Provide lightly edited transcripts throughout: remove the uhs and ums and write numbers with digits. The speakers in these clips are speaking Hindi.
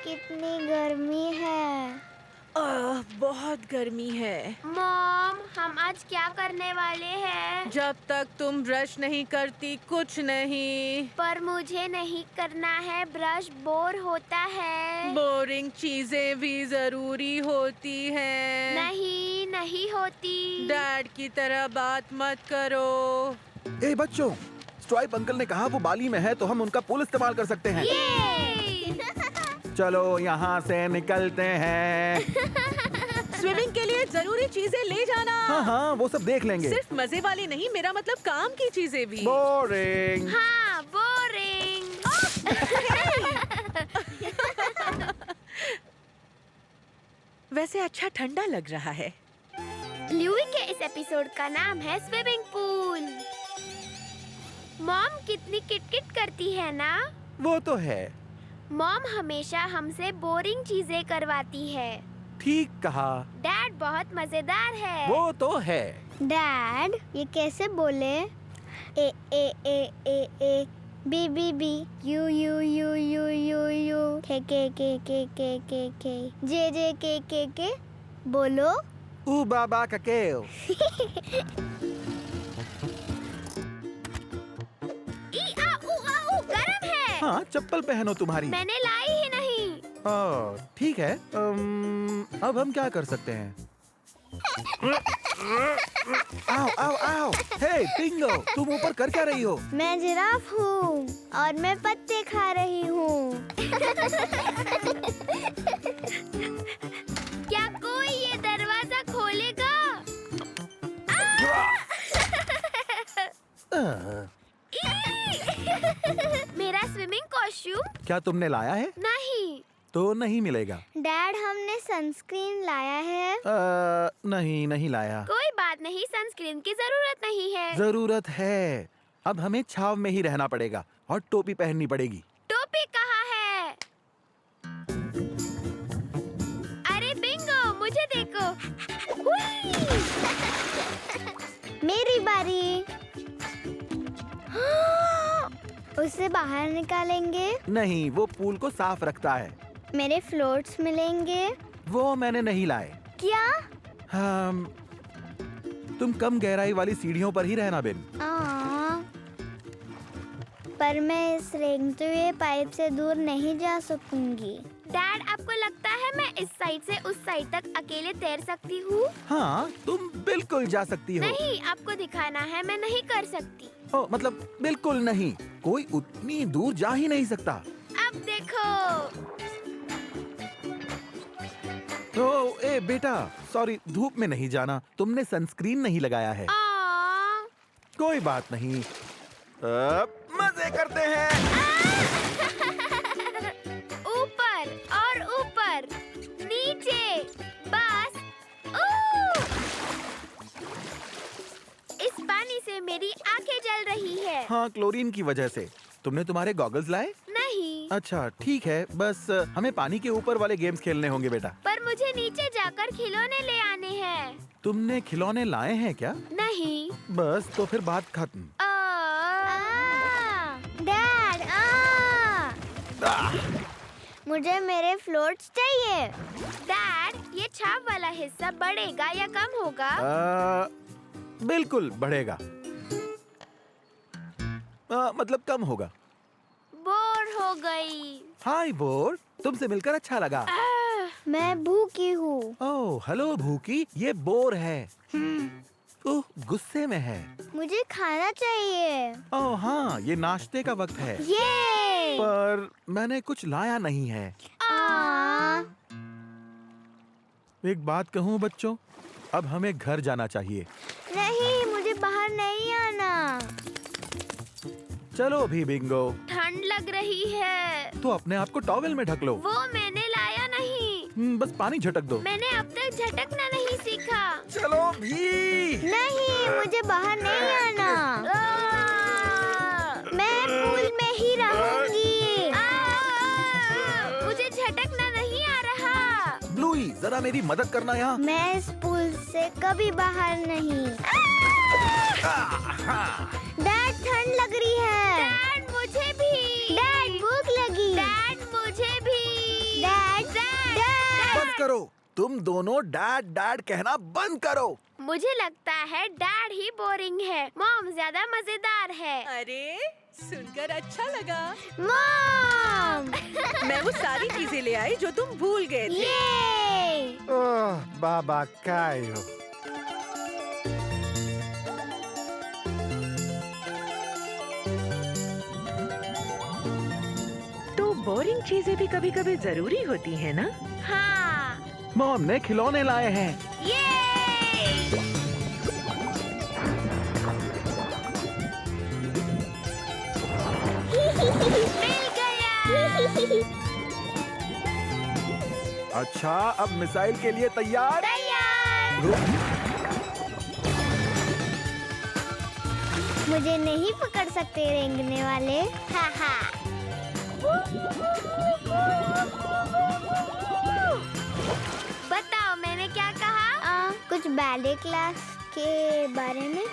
कितनी गर्मी है। बहुत गर्मी है। मॉम, हम आज क्या करने वाले हैं? जब तक तुम ब्रश नहीं करती कुछ नहीं। पर मुझे नहीं करना है, ब्रश बोर होता है। बोरिंग चीजें भी जरूरी होती हैं। नहीं, नहीं होती। डैड की तरह बात मत करो। ए बच्चों, स्ट्राइप अंकल ने कहा वो बाली में है तो हम उनका पुल इस्तेमाल कर सकते हैं। चलो यहाँ से निकलते हैं। स्विमिंग के लिए जरूरी चीजें ले जाना। हाँ, वो सब देख लेंगे। सिर्फ मजे वाली नहीं, मेरा मतलब काम की चीजें भी। बोरिंग। हाँ, बोरिंग। वैसे अच्छा ठंडा लग रहा है। ब्लूई के इस एपिसोड का नाम है स्विमिंग पूल। मॉम कितनी किटकिट करती है ना? वो तो है। मॉम हमेशा हमसे बोरिंग चीजें करवाती है। ठीक कहा। डैड बहुत मजेदार है। वो तो है। डैड, ये कैसे बोले? A A A A A B B B U U U U U U K K जे के बोलो। ऊ बाबा का केव। गरम है। हाँ, चप्पल पहनो तुम्हारी। मैंने लाई ही नहीं। ठीक है। अब हम क्या कर सकते हैं? आओ आओ आओ। हे पिंगो, तुम ऊपर कर क्या रही हो? मैं जिराफ हूँ और मैं पत्ते खा रही हूँ। क्या कोई ये दरवाजा खोलेगा? मेरा स्विमिंग कॉस्ट्यूम? क्या तुमने लाया है? नहीं। तो नहीं मिलेगा। डैड, हमने सनस्क्रीन लाया है। नहीं लाया। कोई बात नहीं, सनस्क्रीन की जरूरत नहीं है। जरूरत है। अब हमें छाव में ही रहना पड़ेगा और टोपी पहननी पड़ेगी। टोपी कहाँ है? अरे बिंगो, मुझे देखो। मेरी बारी। उसे बाहर निकालेंगे। नहीं, वो पूल को साफ रखता है। मेरे फ्लोट्स मिलेंगे। वो मैंने नहीं लाए। क्या? तुम कम गहराई वाली सीढ़ियों पर ही रहना बिन। पर मैं इस रेंगते हुए पाइप से दूर नहीं जा सकूंगी। डैड, आपको लगता है मैं इस साइड से उस साइड तक अकेले तैर सकती हूँ? हाँ, तुम बिल्कुल जा सकती हो। नहीं, आपको दिखाना है, मैं नहीं कर सकती। मतलब बिल्कुल नहीं। कोई उतनी दूर जा ही नहीं सकता। अब देखो। ए बेटा, सॉरी, धूप में नहीं जाना। तुमने सनस्क्रीन नहीं लगाया है। कोई बात नहीं, मजे करते हैं। ऊपर और ऊपर, नीचे, बस। इस पानी से मेरी आंखें जल रही है। हाँ, क्लोरीन की वजह से। तुमने तुम्हारे गॉगल्स लाए? नहीं। अच्छा, ठीक है। बस हमें पानी के ऊपर वाले गेम्स खेलने होंगे बेटा। पर मुझे नीचे जाकर खिलौने ले आने हैं। तुमने खिलौने लाए हैं क्या? नहीं। बस तो फिर बात खत्म। डैड, मुझे मेरे फ्लोट्स चाहिए। डैड, ये छाप वाला हिस्सा बढ़ेगा या कम होगा? बिल्कुल बढ़ेगा। मतलब कम होगा। बोर हो गई। हाय बोर, तुमसे मिलकर अच्छा लगा। मैं भूखी हूँ। ओह हेलो भूखी, ये बोर है। ओह, गुस्से में है। मुझे खाना चाहिए। ओह हाँ, ये नाश्ते का वक्त है। ये पर मैंने कुछ लाया नहीं है। एक बात कहूँ बच्चों, अब हमें घर जाना चाहिए। नहीं, मुझे बाहर नहीं आना। चलो भी बिंगो। ठंड लग रही है। तो अपने आप को टॉवेल में ढक लो। वो मैंने लाया नहीं। बस पानी झटक दो। मैंने अब तक झटकना नहीं सीखा। चलो भी। नहीं, मुझे बाहर नहीं आना। मैं पूल में ही रहूंगी। मुझे झटकना नहीं आ रहा। ब्लूई, जरा मेरी मदद करना यहाँ। मैं इस पूल से कभी बाहर नहीं। डैड, ठंड लग रही है। डैड, मुझे भी। डैड, भूख लगी। डैड, मुझे भी। डैड, तुम दोनों डैड डैड कहना बंद करो। मुझे लगता है डैड ही बोरिंग है, मॉम ज्यादा मजेदार है। अरे सुनकर अच्छा लगा। मॉम मैं वो सारी चीजें ले आई जो तुम भूल गए थे। ये ओह बाबा कायो। तो बोरिंग चीजें भी कभी कभी जरूरी होती है ना। हाँ, मॉम ने खिलौने लाए हैं। ये मिल गया। अच्छा अब मिसाइल के लिए तैयार। तैयार। मुझे नहीं पकड़ सकते रेंगने वाले। हा हा। बताओ मैंने क्या कहा? कुछ बैले क्लास के बारे में।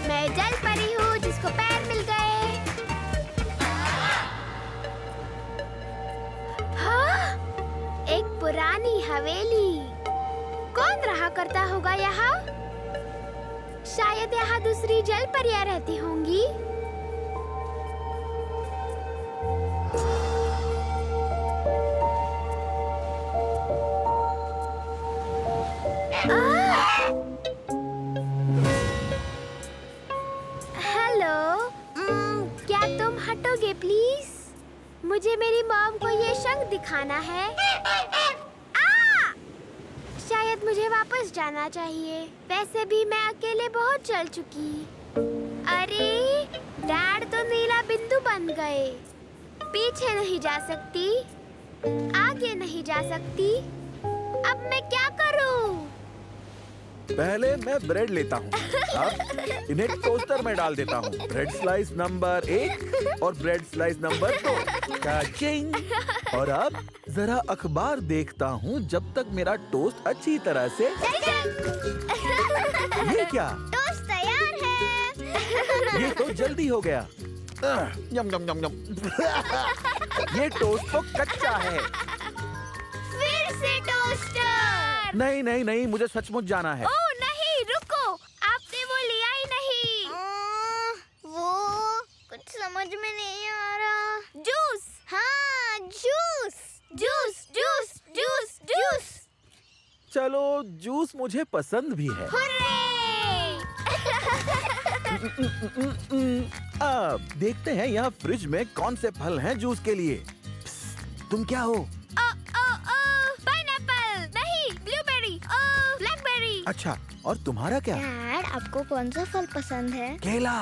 मैं जल परी हूँ जिसको पैर मिल गए। हाँ? एक पुरानी हवेली। कौन रहा करता होगा यहाँ? शायद यहाँ दूसरी जल परियां रहती होंगी। हेलो, क्या तुम हटोगे प्लीज? मुझे मेरी मॉम को ये शंख दिखाना है। शायद मुझे वापस जाना चाहिए। वैसे भी मैं अकेले बहुत चल चुकी। अरे, डैड तो नीला बिंदु बन गए। पीछे नहीं जा सकती, आगे नहीं जा सकती। अब मैं क्या करूं? पहले मैं ब्रेड लेता हूँ, अब इन्हें टोस्टर में डाल देता हूँ। ब्रेड स्लाइस नंबर 1 और ब्रेड स्लाइस नंबर 2। काचिंग। और अब जरा अखबार देखता हूँ जब तक मेरा टोस्ट अच्छी तरह से। ये क्या? टोस्ट तैयार है। ये तो जल्दी हो गया। यम यम यम यम। ये टोस्ट तो कच्चा है। फिर से टोस्टर। नहीं नहीं नहीं, मुझे सचमुच जाना है। ओह नहीं, रुको, आपने वो लिया ही नहीं। वो कुछ समझ में नहीं आ रहा। जूस, हाँ juice. Juice, juice, juice, juice. चलो जूस मुझे पसंद भी है। हुर्रे! अब देखते हैं यहाँ फ्रिज में कौन से फल हैं जूस के लिए। तुम क्या हो? पाइनएप्पल नहीं, ब्लूबेरी, ब्लैकबेरी। अच्छा, और तुम्हारा क्या? डैड आपको कौन सा फल पसंद है? केला।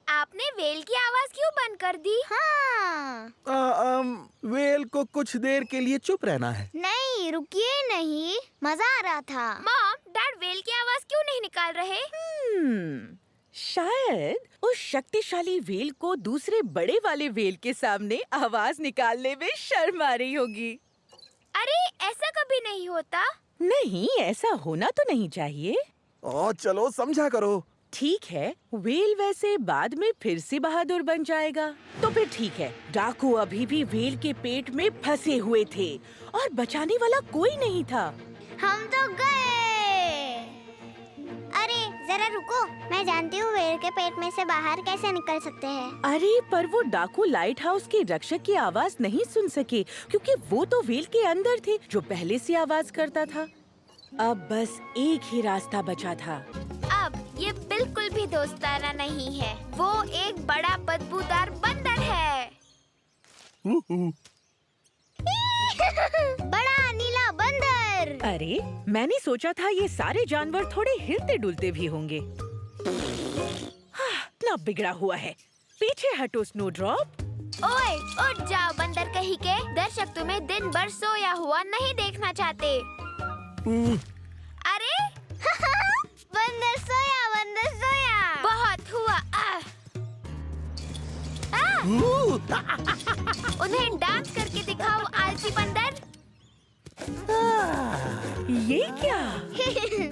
आपने वेल की आवाज क्यों बंद कर दी? हाँ। वेल को कुछ देर के लिए चुप रहना है। नहीं रुकिए नहीं, मजा आ रहा था। मॉम, डैड वेल की आवाज क्यों नहीं निकाल रहे? शायद उस शक्तिशाली वेल को दूसरे बड़े वाले वेल के सामने आवाज निकालने में शर्म आ रही होगी। अरे ऐसा कभी नहीं होता। नहीं, ऐसा होना तो नहीं चाहिए। ओ चलो समझा करो। ठीक है, वेल वैसे बाद में फिर से बहादुर बन जाएगा। तो फिर ठीक है, डाकू अभी भी वेल के पेट में फंसे हुए थे और बचाने वाला कोई नहीं था। हम तो गए। अरे जरा रुको, मैं जानती हूँ वेल के पेट में से बाहर कैसे निकल सकते हैं। अरे पर वो डाकू लाइट हाउस के रक्षक की आवाज नहीं सुन सके क्योंकि वो तो वेल के अंदर थे जो पहले से आवाज करता था। अब बस एक ही रास्ता बचा था। अब ये बिल्कुल भी दोस्ताना नहीं है। वो एक बड़ा बदबूदार बंदर है। बड़ा नीला बंदर। अरे मैंने सोचा था ये सारे जानवर थोड़े हिलते डुलते भी होंगे। ना बिगड़ा हुआ है। पीछे हटो स्नोड्रॉप। ओए, उठ जाओ बंदर कहीं के। दर्शक तुम्हें दिन भर सोया हुआ नहीं देखना चाहते। अरे बंदर सोया, बंदर सोया। बहुत हुआ। उन्हें डांस करके दिखाओ आलसी बंदर। ये क्या?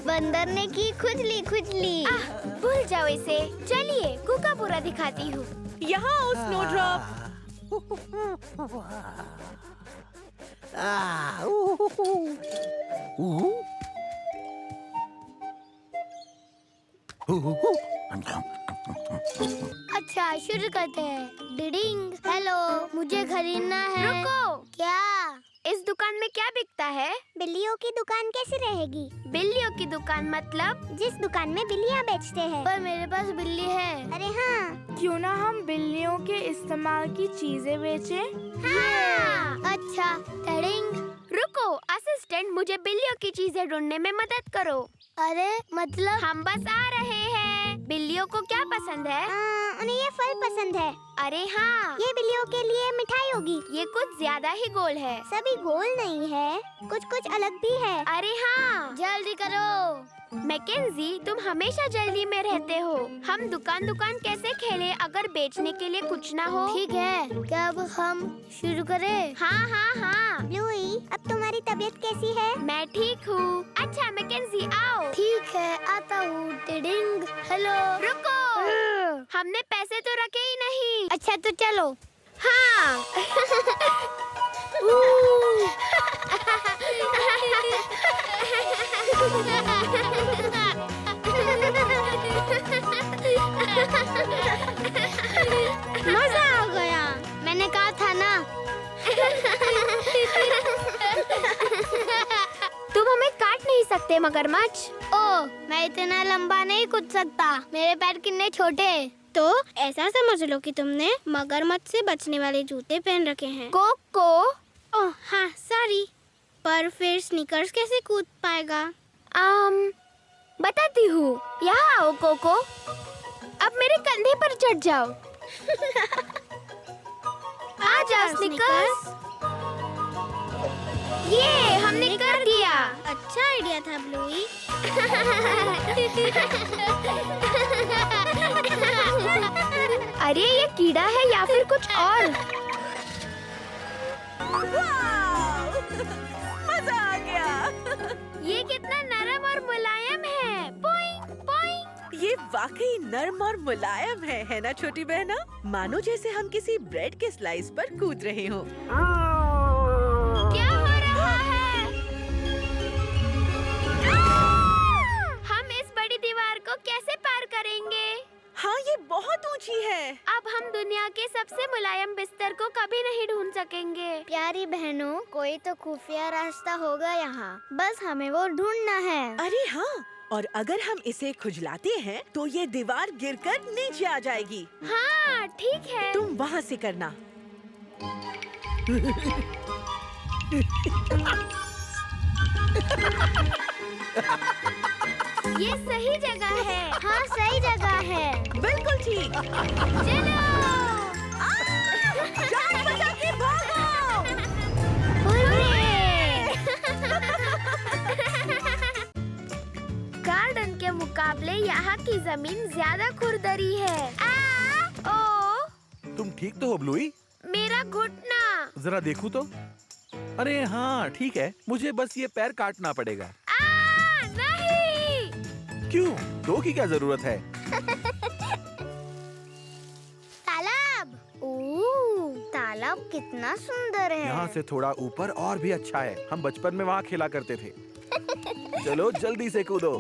बंदर ने की खुजली खुजली। भूल जाओ इसे। चलिए कुका पूरा दिखाती हूँ। यहाँ आओ स्नोड्रॉप। अच्छा शुरू करते हैं। डिडिंग। हेलो, मुझे खरीदना है। रुको, क्या? इस दुकान में क्या बिकता है? बिल्लियों की दुकान कैसी रहेगी? बिल्लियों की दुकान मतलब? जिस दुकान में बिल्लियाँ बेचते हैं। पर मेरे पास बिल्ली है। अरे हाँ। क्यों ना हम बिल्लियों के इस्तेमाल की चीजें बेचें? हाँ। अच्छा। डिडिंग। रुको, असिस्टेंट, मुझे बिल्लियों की चीजें ढूंढने में मदद करो। अरे मतलब? हम बस आ रहे हैं। बिल्लियों को क्या पसंद है? उन्हें ये फल पसंद है। अरे हाँ, ये बिल्लियों के लिए मिठाई होगी। ये कुछ ज्यादा ही गोल है। सभी गोल नहीं है, कुछ कुछ अलग भी है। अरे हाँ, जल्दी करो। मैकेंजी, तुम हमेशा जल्दी में रहते हो। हम दुकान दुकान कैसे खेलें अगर बेचने के लिए कुछ ना हो? ठीक है, क्या अब हम शुरू करें? हाँ हाँ हाँ। ब्लूई, अब तुम्हारी तबीयत कैसी है? मैं ठीक हूँ। अच्छा मैकेंजी, आओ। ठीक है, आता हूँ। टिडिंग। हेलो। रुको, हमने पैसे तो रखे ही नहीं। अच्छा तो चलो। हाँ। मजा आ गया। मैंने कहा था ना। तुम हमें काट नहीं सकते मगरमच्छ। ओ, मैं इतना लंबा नहीं कूद सकता। मेरे पैर कितने छोटे। तो ऐसा समझ लो कि तुमने मगरमच्छ से बचने वाले जूते पहन रखे हैं। कोको, ओह हाँ, सॉरी। पर फिर स्नीकर्स कैसे कूद पाएगा? बताती हूँ। यहाँ आओ कोको। अब मेरे कंधे पर चढ़ जाओ। आ जाओ स्निकर्स। ये हमने कर दिया। अच्छा आइडिया था ब्लूई। अरे ये कीड़ा है या फिर कुछ और? मजा आ गया। ये कितना नरम और मुलायम है। पोइंग पोइंग। ये वाकई नर्म और मुलायम है ना छोटी बहना? मानो जैसे हम किसी ब्रेड के स्लाइस पर कूद रहे हो। क्या हो रहा है? हम इस बड़ी दीवार को कैसे पार करेंगे? हाँ, ये बहुत ऊंची है। अब हम दुनिया के सबसे मुलायम बिस्तर को कभी नहीं ढूंढ सकेंगे। प्यारी बहनों, कोई तो खुफिया रास्ता होगा यहाँ। बस हमें वो ढूंढना है। अरे हाँ, और अगर हम इसे खुजलाते हैं तो ये दीवार गिरकर नीचे आ जाएगी। हाँ ठीक है। तुम वहाँ से करना। ये सही जगह है। हाँ सही जगह है। बिल्कुल ठीक। चलो। जान बचा के भागो। गार्डन के मुकाबले यहाँ की जमीन ज्यादा खुरदरी है। ओ, तुम ठीक तो हो ब्लूई? मेरा घुटना। जरा देखूं तो। अरे हाँ ठीक है, मुझे बस ये पैर काटना पड़ेगा। नहीं। क्यों? दो की क्या जरूरत है? तालाब। ओह, तालाब कितना सुंदर है। यहाँ से थोड़ा ऊपर और भी अच्छा है। हम बचपन में वहाँ खेला करते थे। चलो जल्दी से कूदो।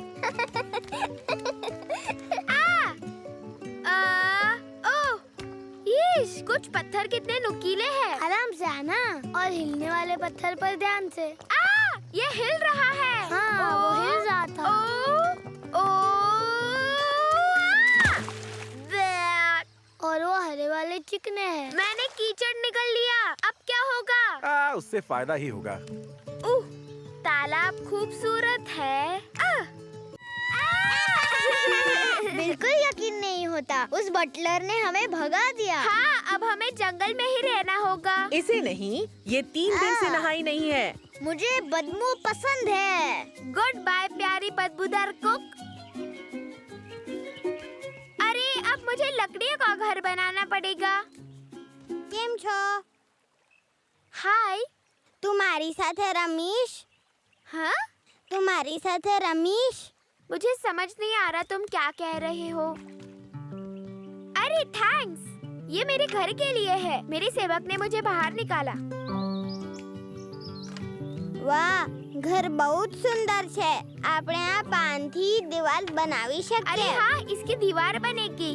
कुछ पत्थर कितने नुकीले हैं। आराम से आना और हिलने वाले पत्थर पर ध्यान से। ये हिल रहा है। हाँ, वो हिल रहा था। और वो हरे वाले चिकने हैं। मैंने कीचड़ निकल लिया। अब क्या होगा? उससे फायदा ही होगा। तालाब खूबसूरत है। बिल्कुल यकीन नहीं होता, उस बटलर ने हमें भगा दिया। हाँ, अब हमें जंगल में ही रहना होगा। इसे नहीं, ये 3 दिन से नहाई नहीं है। मुझे बदबू पसंद है। गुड बाय प्यारी बदबूदार कुक। अरे अब मुझे लकड़ियों का घर बनाना पड़ेगा। केम छो? हाय, તું મારી સાથે રમીશ? हाँ? તું મારી સાથે રમીશ? मुझे समझ नहीं आ रहा तुम क्या कह रहे हो। अरे थैंक्स, ये मेरे घर के लिए है। मेरे सेवक ने मुझे बाहर निकाला। વાહ, ઘર બહુ જ સુંદર છે. આપણે આ પાનથી દિવાલ બનાવી अरे શકીએ. हाँ, इसकी दीवार बनेगी।